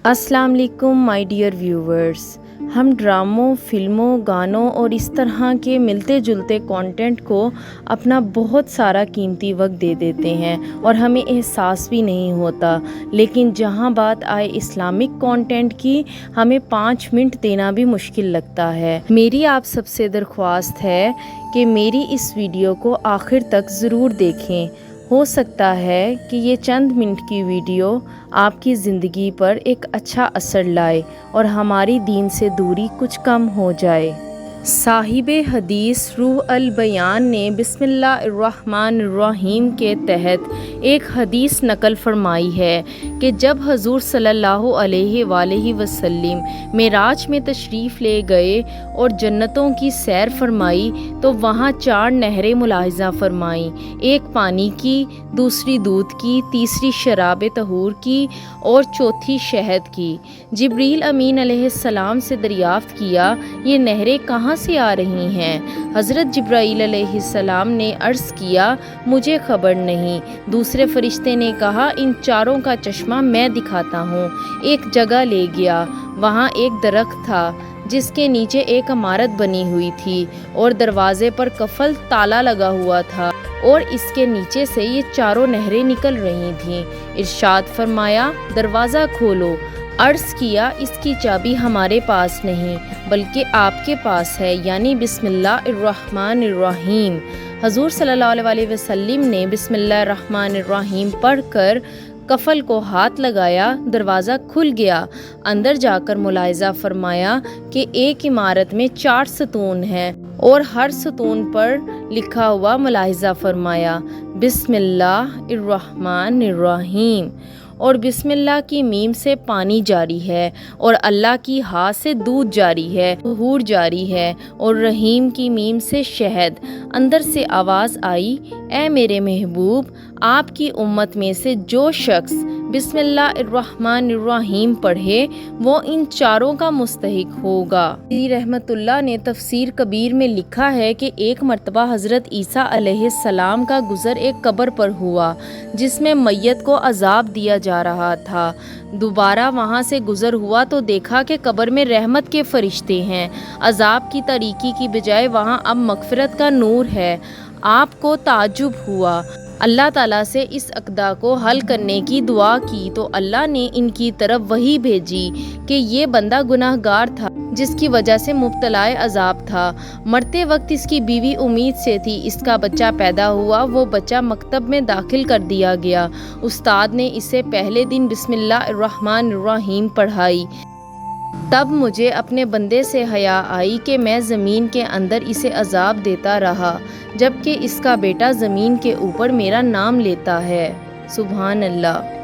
السلام علیکم my dear viewers, ہم ڈراموں، فلموں، گانوں اور اس طرح کے ملتے جلتے کانٹینٹ کو اپنا بہت سارا قیمتی وقت دے دیتے ہیں اور ہمیں احساس بھی نہیں ہوتا، لیکن جہاں بات آئے اسلامک کانٹینٹ کی، ہمیں 5 منٹ دینا بھی مشکل لگتا ہے۔ میری آپ سب سے درخواست ہے کہ میری اس ویڈیو کو آخر تک ضرور دیکھیں۔ ہو سکتا ہے کہ یہ چند منٹ کی ویڈیو آپ کی زندگی پر ایک اچھا اثر لائے اور ہماری دین سے دوری کچھ کم ہو جائے۔ صاحب حدیث روح البیان نے بسم اللہ الرحمن الرحیم کے تحت ایک حدیث نقل فرمائی ہے کہ جب حضور صلی اللہ علیہ وآلہ وسلم معراج میں تشریف لے گئے اور جنتوں کی سیر فرمائی تو وہاں 4 نہریں ملاحظہ فرمائیں، ایک پانی کی، دوسری دودھ کی، تیسری شراب طہور کی اور چوتھی شہد کی۔ جبریل امین علیہ السلام سے دریافت کیا، یہ نہریں کہاں سے آ رہی ہیں؟ حضرت جبرائیل علیہ السلام نے عرض کیا، مجھے خبر نہیں۔ دوسرے فرشتے نے کہا، ان 4 کا چشمہ میں دکھاتا ہوں۔ ایک جگہ لے گیا، وہاں ایک درخت تھا جس کے نیچے ایک عمارت بنی ہوئی تھی اور دروازے پر قفل تالا لگا ہوا تھا اور اس کے نیچے سے یہ 4 نہریں نکل رہی تھیں۔ ارشاد فرمایا، دروازہ کھولو۔ عرض کیا، اس کی چابی ہمارے پاس نہیں بلکہ آپ کے پاس ہے، یعنی بسم اللہ الرحمن الرحیم۔ حضور صلی اللہ علیہ وسلم نے بسم اللہ الرحمن الرحیم پڑھ کر قفل کو ہاتھ لگایا، دروازہ کھل گیا۔ اندر جا کر ملاحظہ فرمایا کہ ایک عمارت میں 4 ستون ہیں اور ہر ستون پر لکھا ہوا ملاحظہ فرمایا بسم اللہ الرحمن الرحیم، اور بسم اللہ کی میم سے پانی جاری ہے اور اللہ کی ہا سے دودھ جاری ہے، طہور جاری ہے، اور رحیم کی میم سے شہد۔ اندر سے آواز آئی، اے میرے محبوب، آپ کی امت میں سے جو شخص بسم اللہ الرحمن الرحیم پڑھے وہ ان 4 کا مستحق ہوگا۔ رحمت اللہ نے تفسیر کبیر میں لکھا ہے کہ ایک مرتبہ حضرت عیسیٰ علیہ السلام کا گزر ایک قبر پر ہوا جس میں میت کو عذاب دیا جا رہا تھا۔ دوبارہ وہاں سے گزر ہوا تو دیکھا کہ قبر میں رحمت کے فرشتے ہیں، عذاب کی تاریکی کی بجائے وہاں اب مغفرت کا نور ہے۔ آپ کو تعجب ہوا، اللہ تعالیٰ سے اس عقدہ کو حل کرنے کی دعا کی تو اللہ نے ان کی طرف وحی بھیجی کہ یہ بندہ گناہ گار تھا جس کی وجہ سے مبتلا عذاب تھا۔ مرتے وقت اس کی بیوی امید سے تھی، اس کا بچہ پیدا ہوا، وہ بچہ مکتب میں داخل کر دیا گیا۔ استاد نے اسے پہلے دن بسم اللہ الرحمن الرحیم پڑھائی۔ تب مجھے اپنے بندے سے حیا آئی کہ میں زمین کے اندر اسے عذاب دیتا رہا جبکہ اس کا بیٹا زمین کے اوپر میرا نام لیتا ہے۔ سبحان اللہ۔